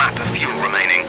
lap of fuel remaining.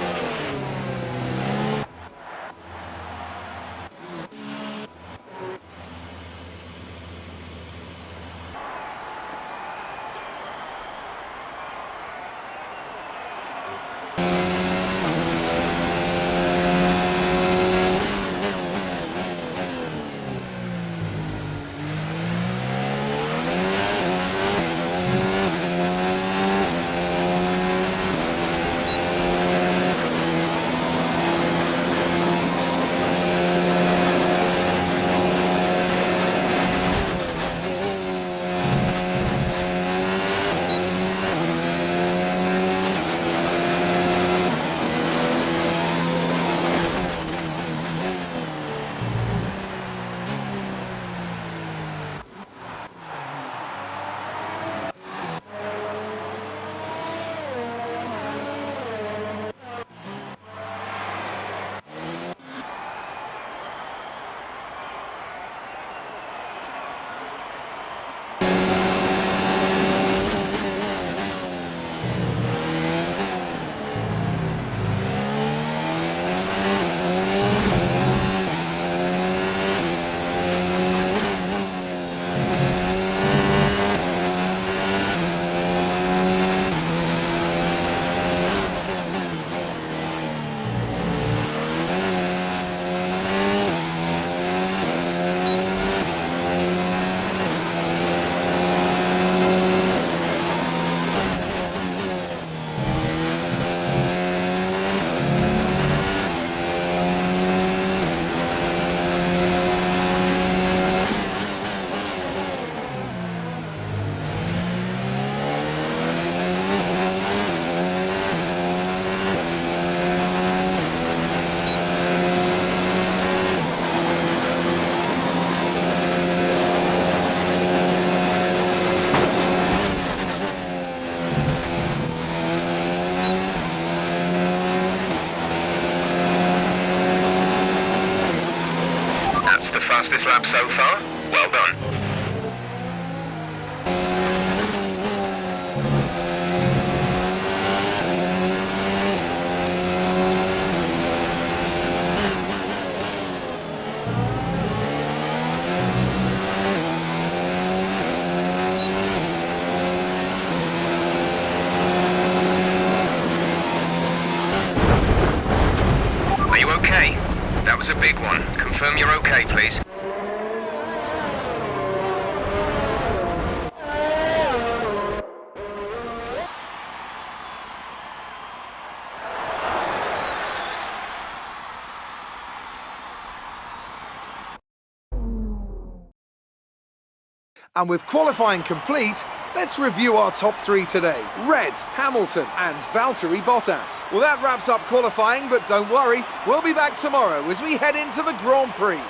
That's the fastest lap so far. Well done. Are you okay? That was a big one. Confirm you're okay, please. And with qualifying complete, let's review our top three today. Red, Hamilton and Valtteri Bottas. Well, that wraps up qualifying, but don't worry, we'll be back tomorrow as we head into the Grand Prix.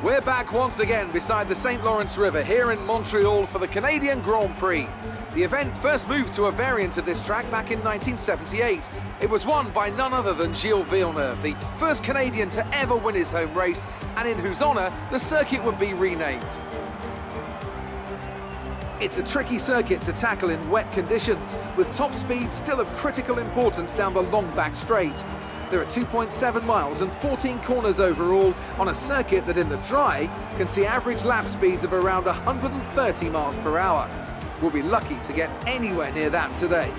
We're back once again beside the St. Lawrence River here in Montreal for the Canadian Grand Prix. The event first moved to a variant of this track back in 1978. It was won by none other than Gilles Villeneuve, the first Canadian to ever win his home race, and in whose honour the circuit would be renamed. It's a tricky circuit to tackle in wet conditions, with top speed still of critical importance down the long back straight. There are 2.7 miles and 14 corners overall on a circuit that in the dry can see average lap speeds of around 130 miles per hour. We'll be lucky to get anywhere near that today.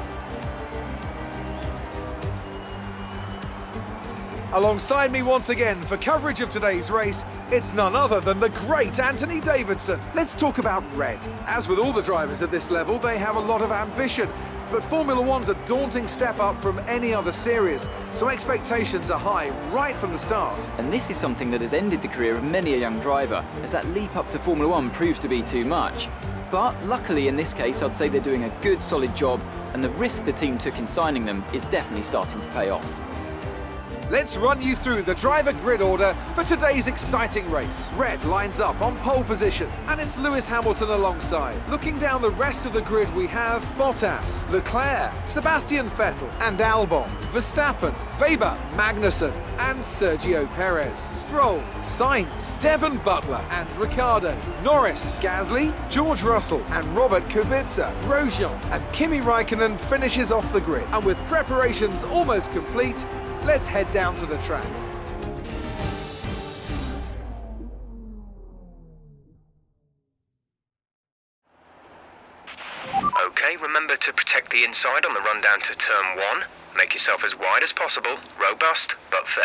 Alongside me once again for coverage of today's race, it's none other than the great Anthony Davidson. Let's talk about Red. As with all the drivers at this level, they have a lot of ambition, but Formula One's a daunting step up from any other series, so expectations are high right from the start. And this is something that has ended the career of many a young driver, as that leap up to Formula One proves to be too much. But luckily in this case, I'd say they're doing a good solid job, and the risk the team took in signing them is definitely starting to pay off. Let's run you through the driver grid order for today's exciting race. Red lines up on pole position, and it's Lewis Hamilton alongside. Looking down the rest of the grid, we have Bottas, Leclerc, Sebastian Vettel, and Albon, Verstappen, Weber, Magnussen, and Sergio Perez, Stroll, Sainz, Devon Butler, and Ricciardo, Norris, Gasly, George Russell, and Robert Kubica, Grosjean, and Kimi Raikkonen finishes off the grid. And with preparations almost complete, let's head down to the track. Okay, remember to protect the inside on the run down to turn 1. Make yourself as wide as possible, robust but fair.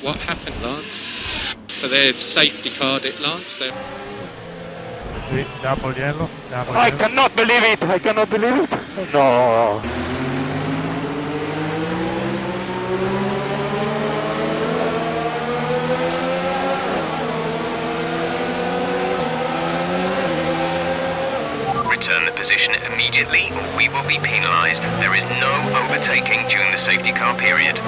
What happened, Lance? So they've safety card it, Lance. Sí, ya por hielo, ya por hielo. I cannot believe it! I cannot believe it! No! Return the position immediately or we will be penalised. There is no overtaking during the safety car period.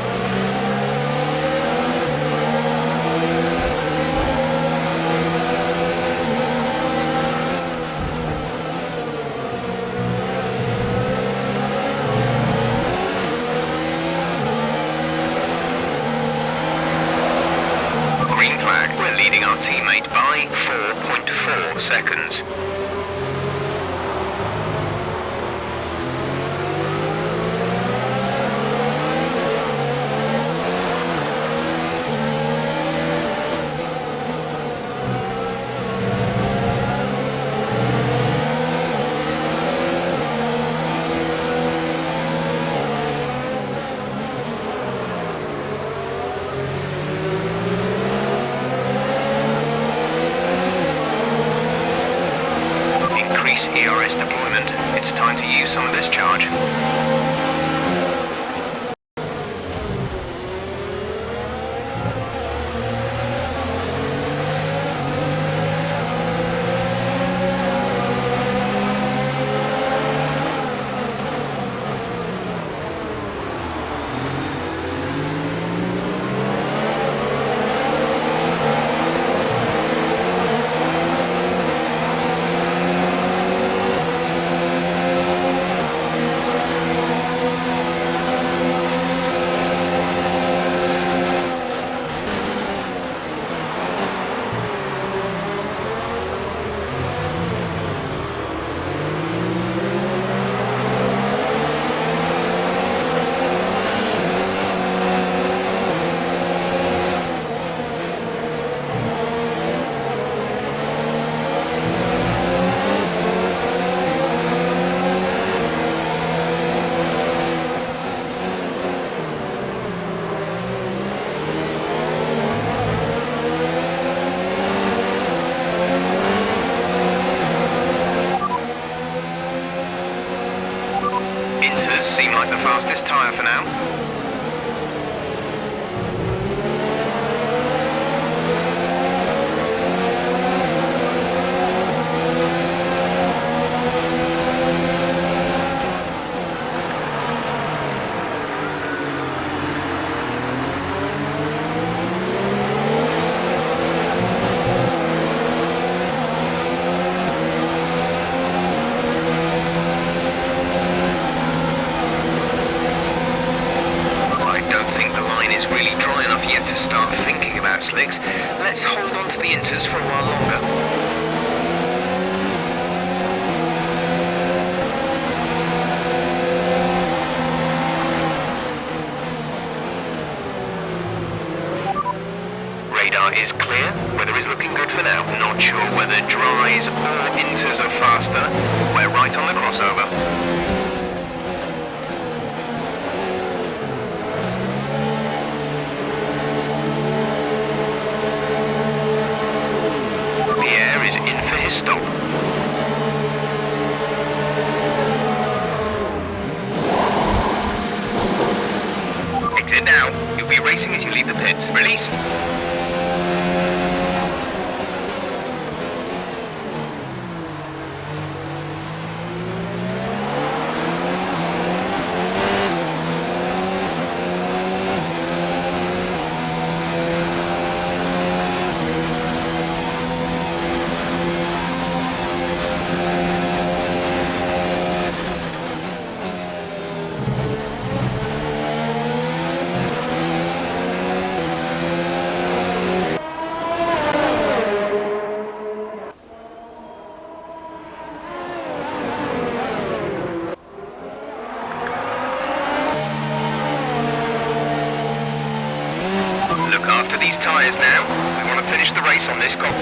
Green flag, we're leading our teammate by 4.4 seconds. ERS deployment. It's time to use some of this charge. Inters seem like the fastest tyre for now. Let's hold on to the inters for a while longer. Radar is clear. Weather is looking good for now. Not sure whether dries or inters are faster. We're right on the crossover. Pierre is in for his stop. Exit now. You'll be racing as you leave the pits. Release. Look after these tyres now. We want to finish the race on this cop.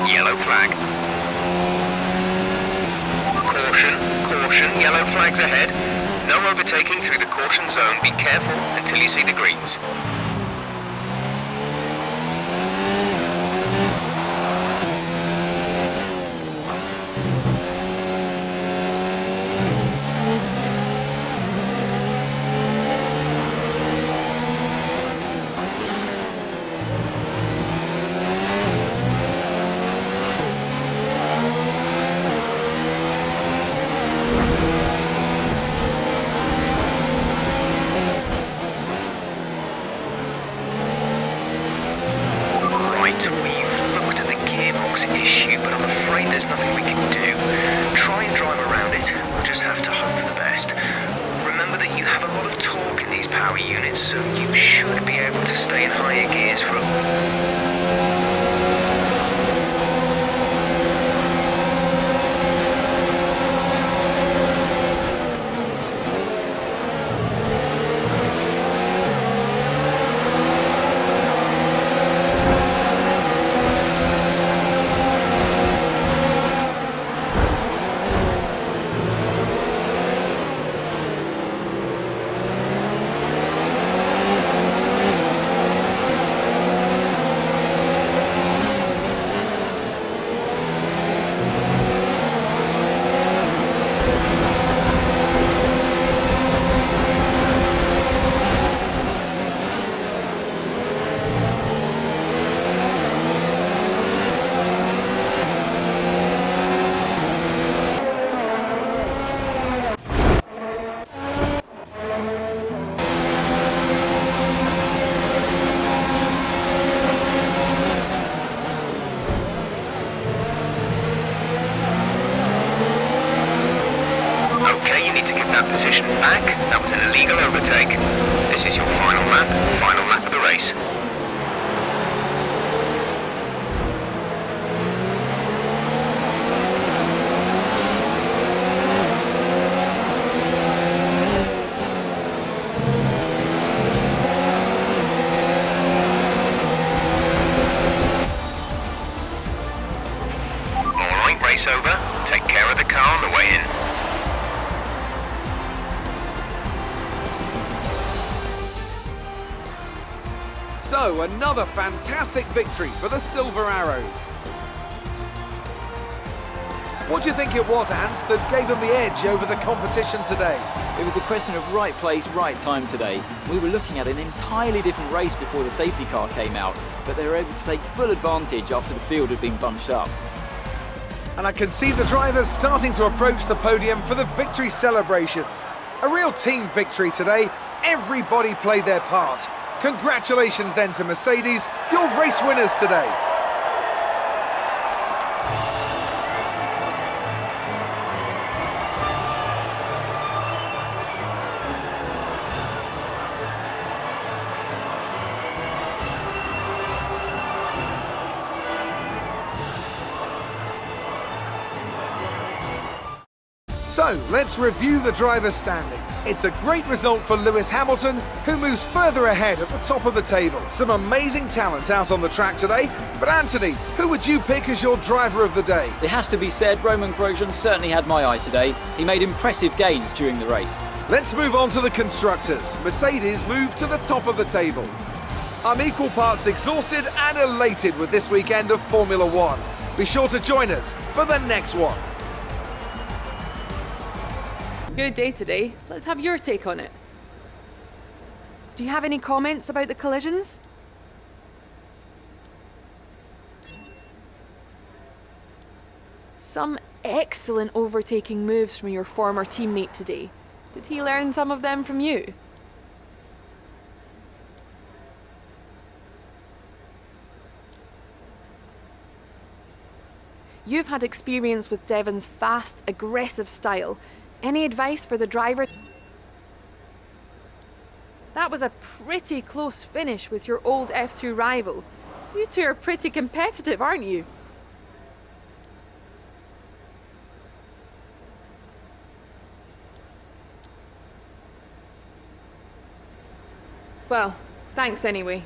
Yellow flag. Caution, caution, yellow flags ahead. No overtaking through the caution zone. Be careful until you see the greens. We've looked at the gearbox issue, but I'm afraid there's nothing we can do. Try and drive around it. We'll just have to hope for the best. Remember that you have a lot of torque in these power units, so you should be able to stay in higher gears for a... Position back. That was an illegal overtake. This is your final lap of the race. race over. Take care of the car on the way in. So, another fantastic victory for the Silver Arrows. What do you think it was, Ant, that gave them the edge over the competition today? It was a question of right place, right time today. We were looking at an entirely different race before the safety car came out, but they were able to take full advantage after the field had been bunched up. And I can see the drivers starting to approach the podium for the victory celebrations. A real team victory today. Everybody played their part. Congratulations then to Mercedes, your race winners today. So, let's review the drivers' standings. It's a great result for Lewis Hamilton, who moves further ahead at the top of the table. Some amazing talent out on the track today, but Anthony, who would you pick as your driver of the day? It has to be said, Roman Grosjean certainly had my eye today. He made impressive gains during the race. Let's move on to the constructors. Mercedes moved to the top of the table. I'm equal parts exhausted and elated with this weekend of Formula One. Be sure to join us for the next one. Good day today. Let's have your take on it. Do you have any comments about the collisions? Some excellent overtaking moves from your former teammate today. Did he learn some of them from you? You've had experience with Devon's fast, aggressive style. Any advice for the driver? That was a pretty close finish with your old F2 rival. You two are pretty competitive, aren't you? Well, thanks anyway.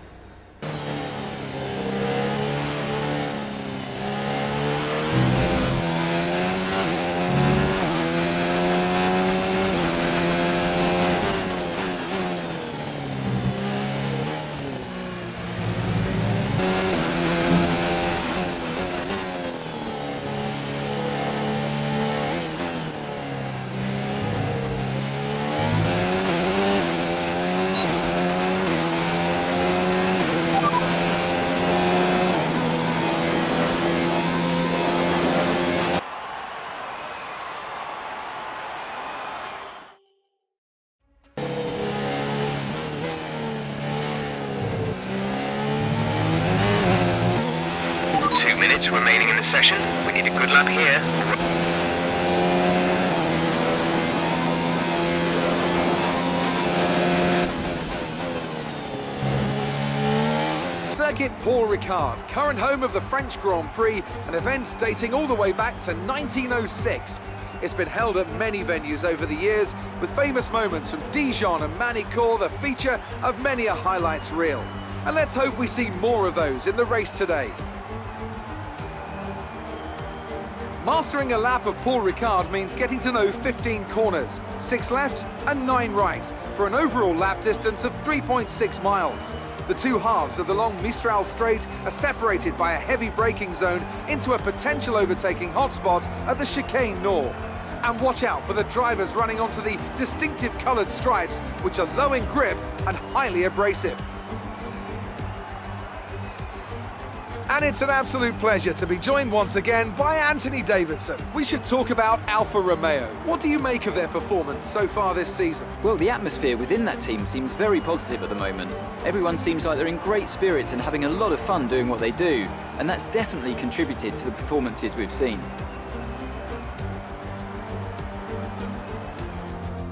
Minutes remaining in the session. We need a good lap here. Circuit Paul Ricard, current home of the French Grand Prix, an event dating all the way back to 1906. It's been held at many venues over the years, with famous moments from Dijon and Manicourt the feature of many a highlights reel. And let's hope we see more of those in the race today. Mastering a lap of Paul Ricard means getting to know 15 corners, 6 left and 9 right, for an overall lap distance of 3.6 miles. The two halves of the long Mistral Straight are separated by a heavy braking zone into a potential overtaking hotspot at the Chicane Nord. And watch out for the drivers running onto the distinctive coloured stripes, which are low in grip and highly abrasive. And it's an absolute pleasure to be joined once again by Anthony Davidson. We should talk about Alfa Romeo. What do you make of their performance so far this season? Well, the atmosphere within that team seems very positive at the moment. Everyone seems like they're in great spirits and having a lot of fun doing what they do, and that's definitely contributed to the performances we've seen.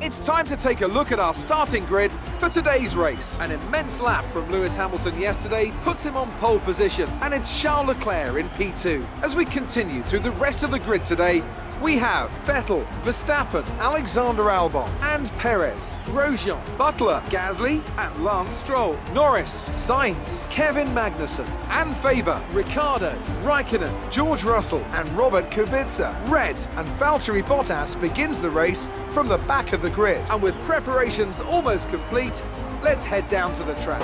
It's time to take a look at our starting grid for today's race. An immense lap from Lewis Hamilton yesterday puts him on pole position, and it's Charles Leclerc in P2. As we continue through the rest of the grid today, We have Vettel, Verstappen, Alexander Albon and Perez, Grosjean, Butler, Gasly and Lance Stroll, Norris, Sainz, Kevin Magnussen and Faber, Ricciardo, Raikkonen, George Russell and Robert Kubica. Red and Valtteri Bottas begins the race from the back of the grid. And with preparations almost complete, let's head down to the track.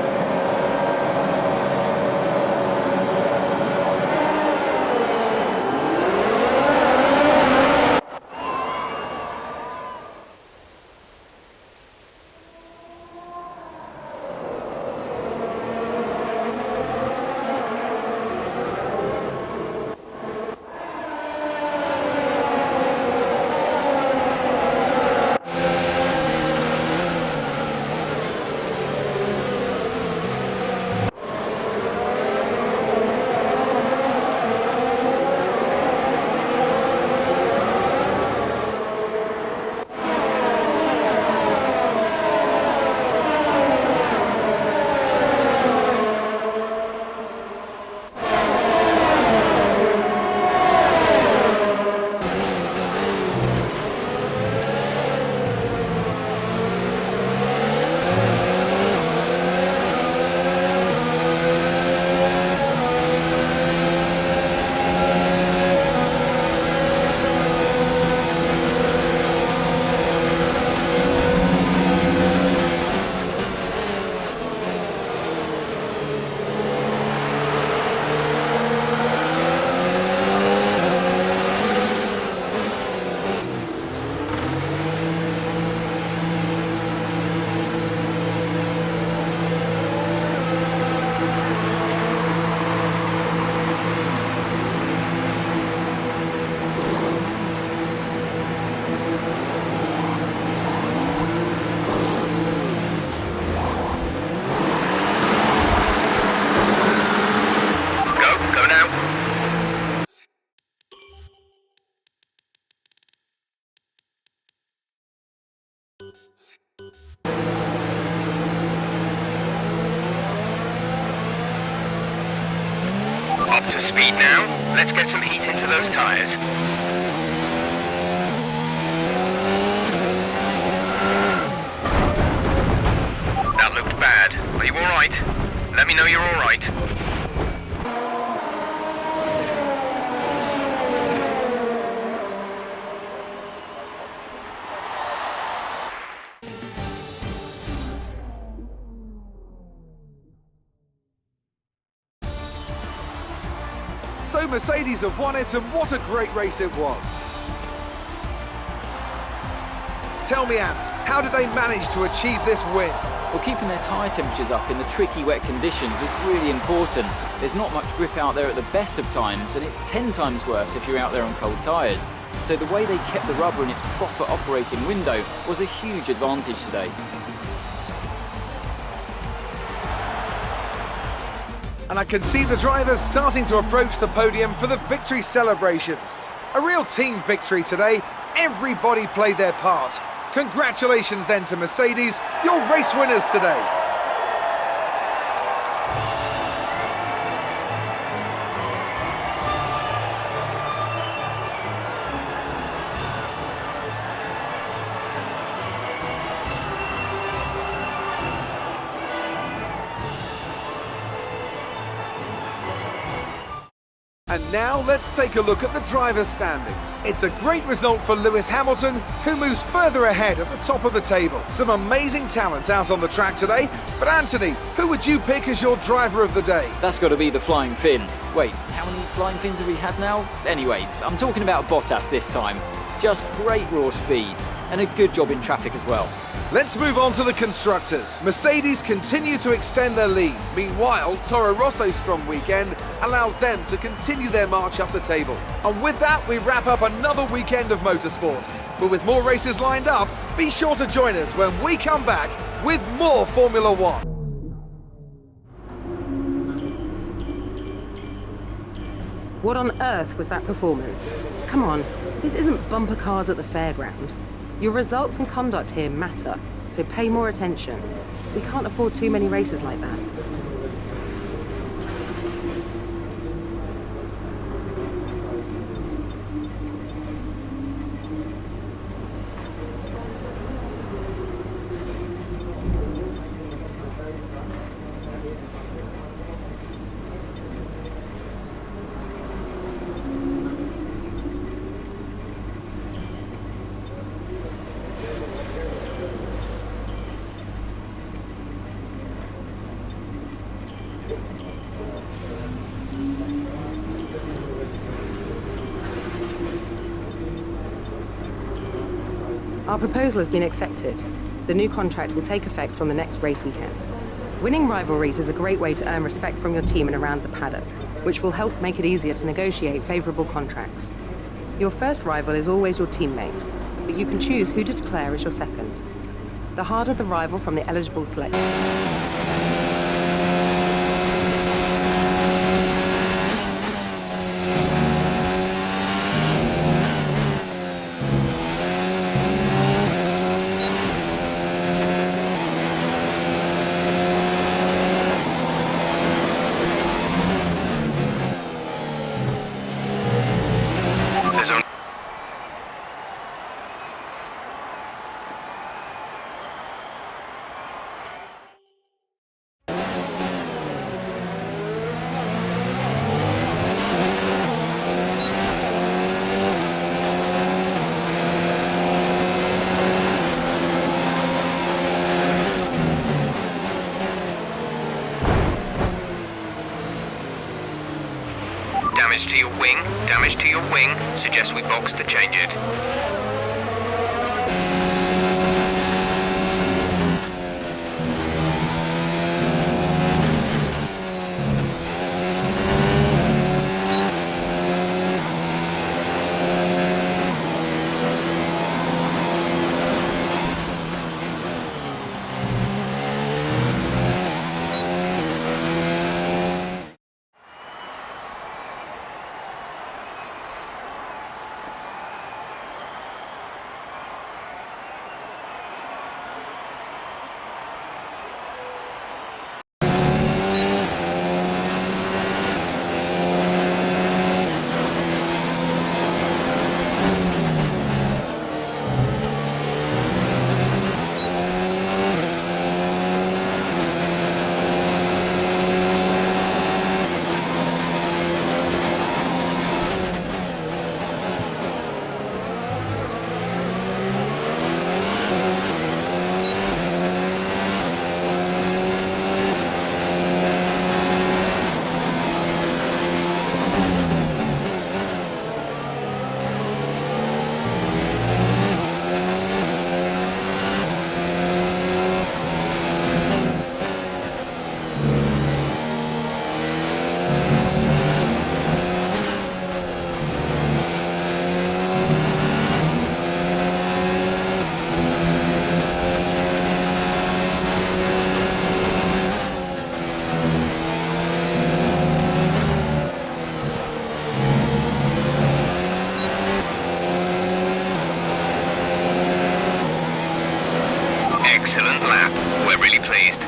Up to speed now. Let's get some heat into those tyres. That looked bad. Are you alright? Let me know you're alright. So Mercedes have won it, and what a great race it was. Tell me, Ant, how did they manage to achieve this win? Well, keeping their tyre temperatures up in the tricky wet conditions was really important. There's not much grip out there at the best of times, and it's 10 times worse if you're out there on cold tyres. So the way they kept the rubber in its proper operating window was a huge advantage today. And I can see the drivers starting to approach the podium for the victory celebrations. A real team victory today. Everybody played their part. Congratulations then to Mercedes, your race winners today. And now let's take a look at the drivers' standings. It's a great result for Lewis Hamilton, who moves further ahead at the top of the table. Some amazing talent out on the track today. But Anthony, who would you pick as your driver of the day? That's got to be the Flying Finn. Wait, how many Flying Fins have we had now? Anyway, I'm talking about Bottas this time. Just great raw speed and a good job in traffic as well. Let's move on to the constructors. Mercedes continue to extend their lead. Meanwhile, Toro Rosso's strong weekend allows them to continue their march up the table. And with that, we wrap up another weekend of motorsport. But with more races lined up, be sure to join us when we come back with more Formula One. What on earth was that performance? Come on, this isn't bumper cars at the fairground. Your results and conduct here matter, so pay more attention. We can't afford too many races like that. Our proposal has been accepted. The new contract will take effect from the next race weekend. Winning rivalries is a great way to earn respect from your team and around the paddock, which will help make it easier to negotiate favourable contracts. Your first rival is always your teammate, but you can choose who to declare as your second. The harder the rival from the eligible selection. Damage to your wing. Suggest we box to change it. Excellent lap. We're really pleased.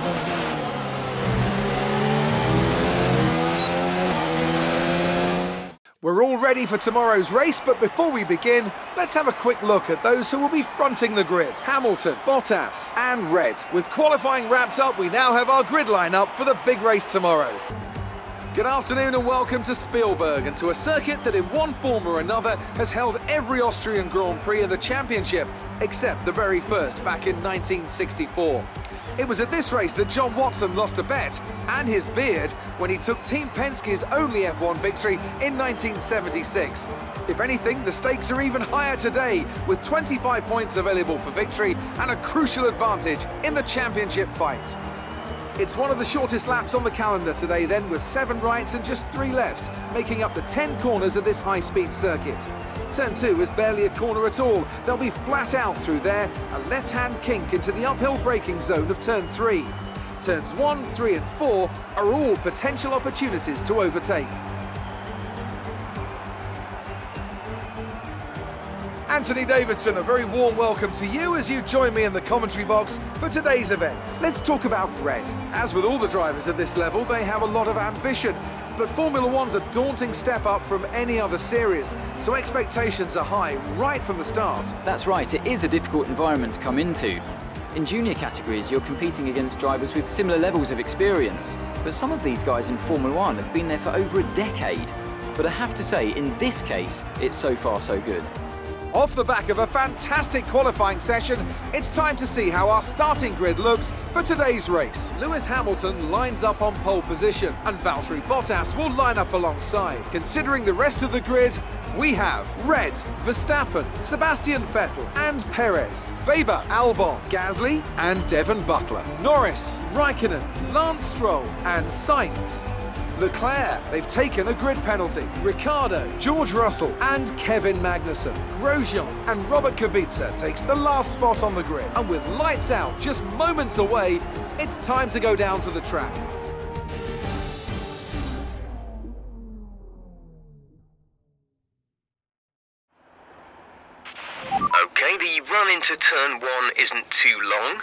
We're all ready for tomorrow's race, but before we begin, let's have a quick look at those who will be fronting the grid. Hamilton, Bottas and Red. With qualifying wrapped up, we now have our grid lineup for the big race tomorrow. Good afternoon and welcome to Spielberg, and to a circuit that in one form or another has held every Austrian Grand Prix in the championship, except the very first back in 1964. It was at this race that John Watson lost a bet and his beard when he took Team Penske's only F1 victory in 1976. If anything, the stakes are even higher today, with 25 points available for victory and a crucial advantage in the championship fight. It's one of the shortest laps on the calendar today then, with 7 rights and just 3 lefts, making up the 10 corners of this high-speed circuit. Turn 2 is barely a corner at all. They'll be flat out through there, a left-hand kink into the uphill braking zone of Turn 3. Turns 1, 3 and 4 are all potential opportunities to overtake. Anthony Davidson, a very warm welcome to you as you join me in the commentary box for today's event. Let's talk about Red. As with all the drivers at this level, they have a lot of ambition, but Formula One's a daunting step up from any other series, so expectations are high right from the start. That's right, it is a difficult environment to come into. In junior categories, you're competing against drivers with similar levels of experience, but some of these guys in Formula One have been there for over a decade. But I have to say, in this case, it's so far so good. Off the back of a fantastic qualifying session, it's time to see how our starting grid looks for today's race. Lewis Hamilton lines up on pole position and Valtteri Bottas will line up alongside. Considering the rest of the grid, we have Red, Verstappen, Sebastian Vettel and Perez, Weber, Albon, Gasly and Devon Butler, Norris, Raikkonen, Lance Stroll and Sainz. Leclerc, they've taken a grid penalty. Ricciardo, George Russell and Kevin Magnussen. Grosjean and Robert Kubica takes the last spot on the grid. And with lights out just moments away, it's time to go down to the track. Okay, the run into turn 1 isn't too long.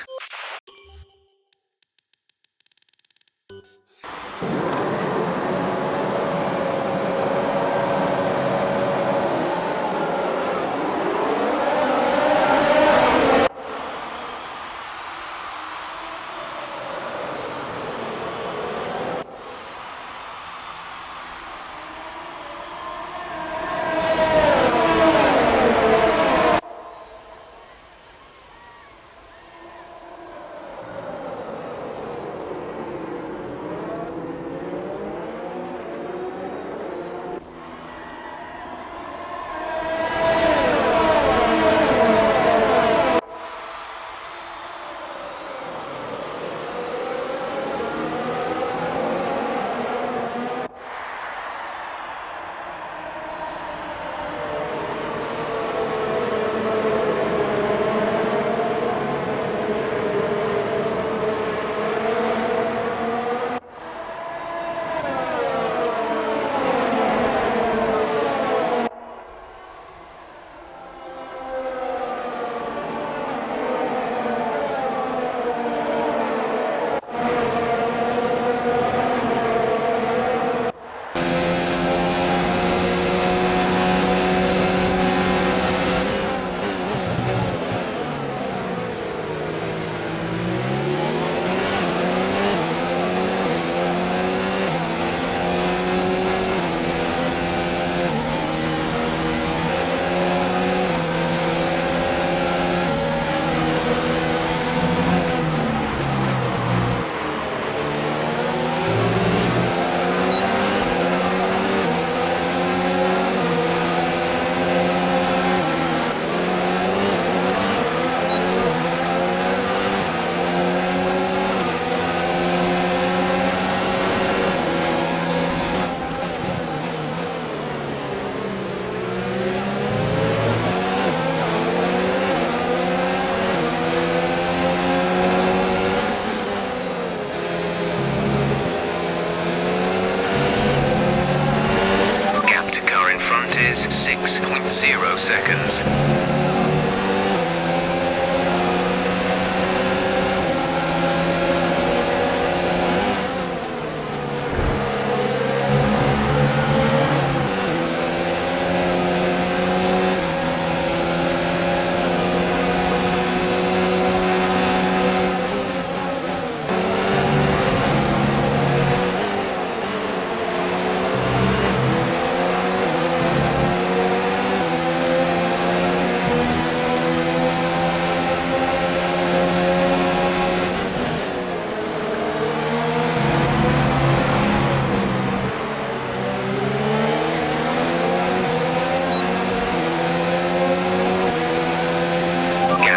is 6.0 seconds.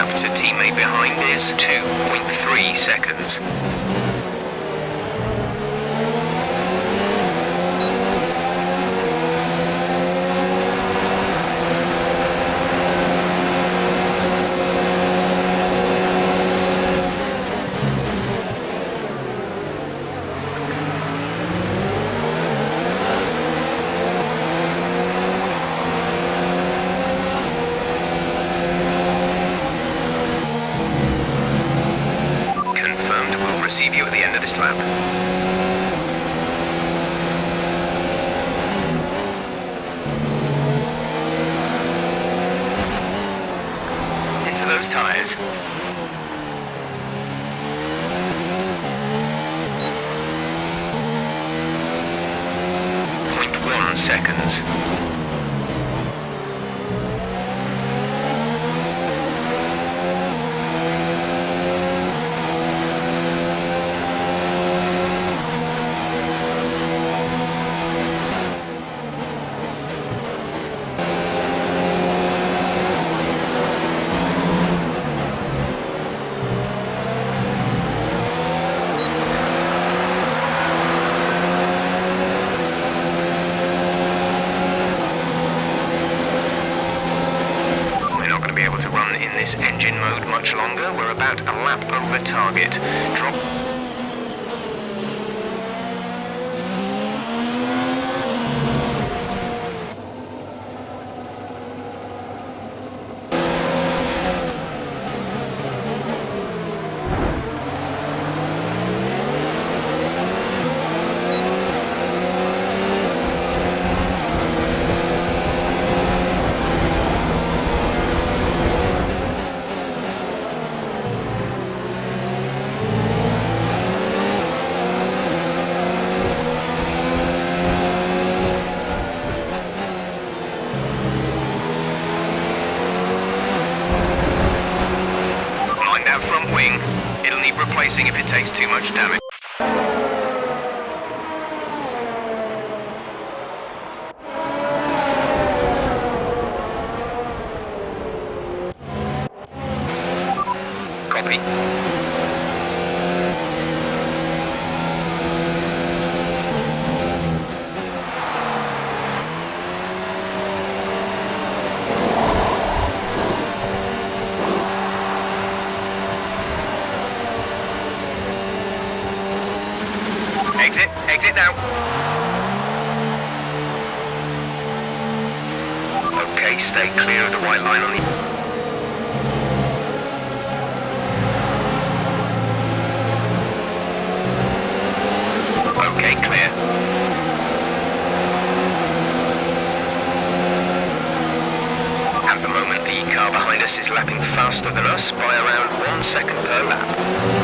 To teammate behind is 2.3 seconds. Receive you at the end of this lap. Into those tyres. 0.1 seconds. this engine mode much longer. We're about a lap over target. Drop. It'll need replacing if it takes too much damage. Copy. Exit now. Okay, stay clear of the white line on the... Okay, clear. At the moment, the car behind us is lapping faster than us by around 1 second per lap.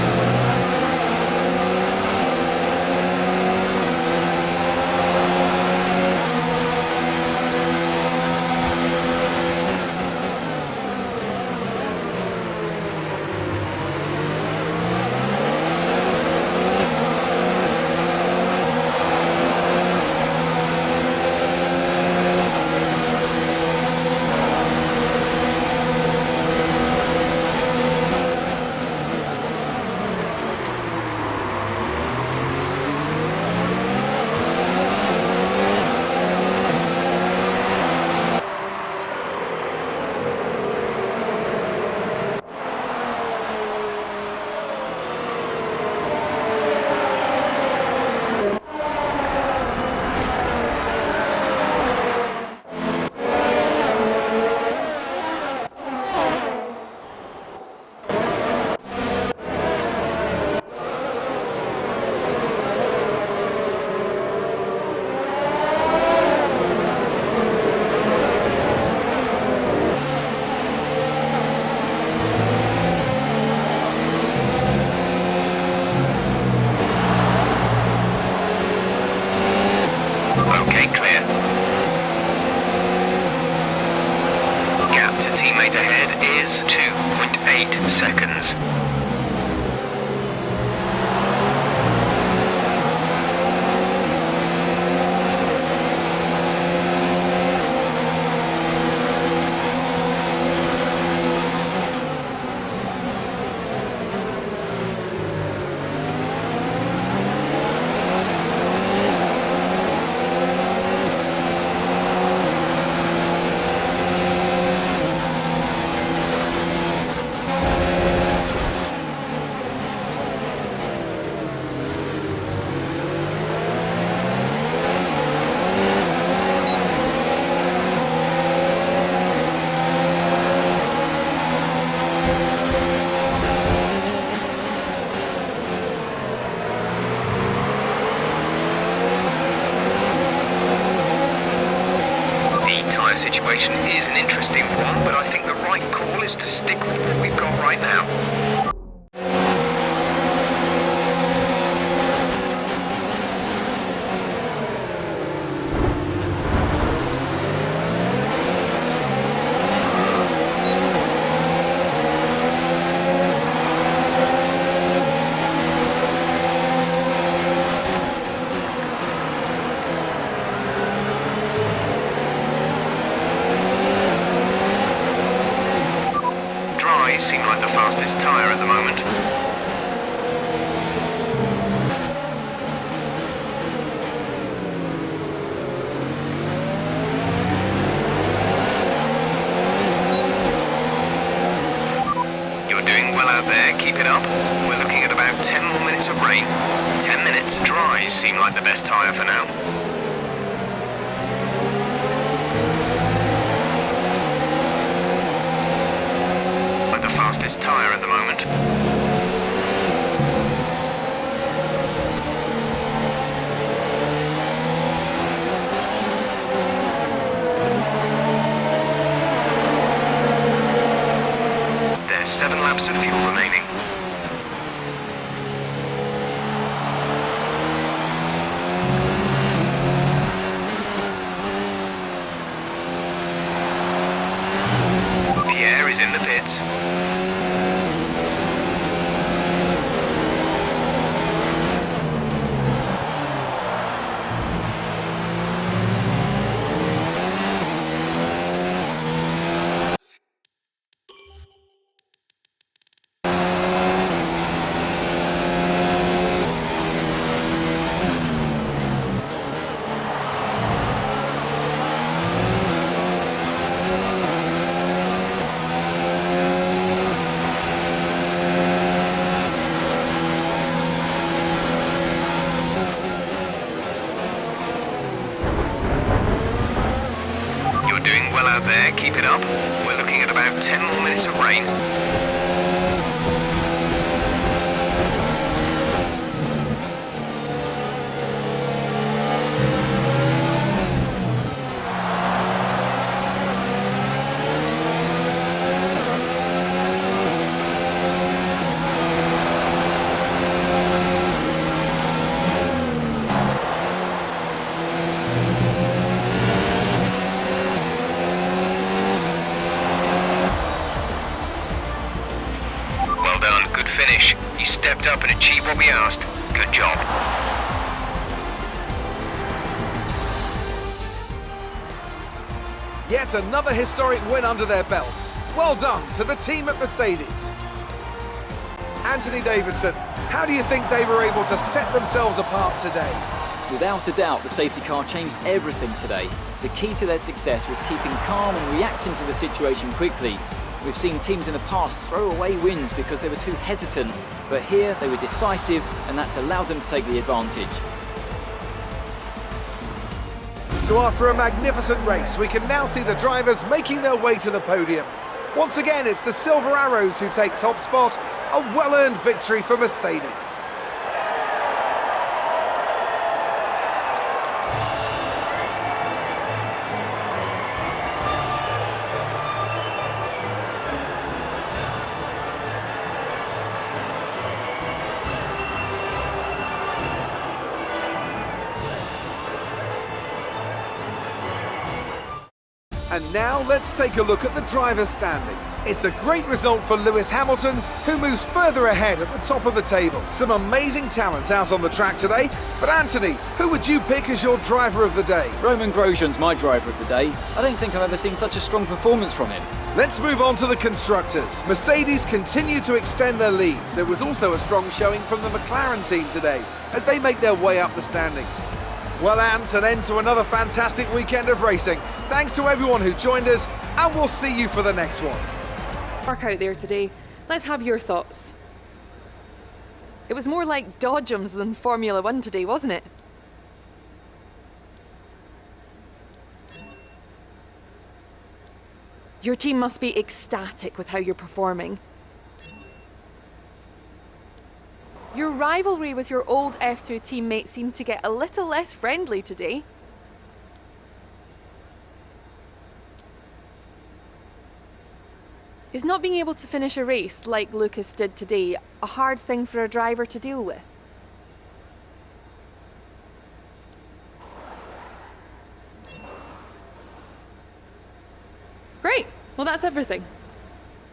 Okay, clear. Gap to teammate ahead is 2.8 seconds. Situation is an interesting one, but I think the right call is to stick with what we've got right now. Seem like the fastest tyre at the moment. there, keep it up. We're looking at about 10 more minutes of rain. 10 minutes. Dries seem like the best tyre for now. Like the fastest tyre at the moment. There's 7 laps of fuel remaining. Pierre is in the pits. Doing well out there, keep it up. We're looking at about 10 more minutes of rain. Finish. You stepped up and achieved what we asked. Good job. Yet another historic win under their belts. Well done to the team at Mercedes. Anthony Davidson, how do you think they were able to set themselves apart today? Without a doubt, the safety car changed everything today. The key to their success was keeping calm and reacting to the situation quickly. We've seen teams in the past throw away wins because they were too hesitant, but here they were decisive, and that's allowed them to take the advantage. So after a magnificent race, we can now see the drivers making their way to the podium. Once again, it's the Silver Arrows who take top spot, a well-earned victory for Mercedes. And now let's take a look at the driver's standings. It's a great result for Lewis Hamilton, who moves further ahead at the top of the table. Some amazing talent out on the track today. But Anthony, who would you pick as your driver of the day? Roman Grosjean's my driver of the day. I don't think I've ever seen such a strong performance from him. Let's move on to the constructors. Mercedes continue to extend their lead. There was also a strong showing from the McLaren team today as they make their way up the standings. Well, Ant, an end to another fantastic weekend of racing. Thanks to everyone who joined us, and we'll see you for the next one. Work out there today. Let's have your thoughts. It was more like Dodgems than Formula One today, wasn't it? Your team must be ecstatic with how you're performing. Your rivalry with your old F2 teammate seemed to get a little less friendly today. Is not being able to finish a race like Lucas did today a hard thing for a driver to deal with? Great! Well, that's everything.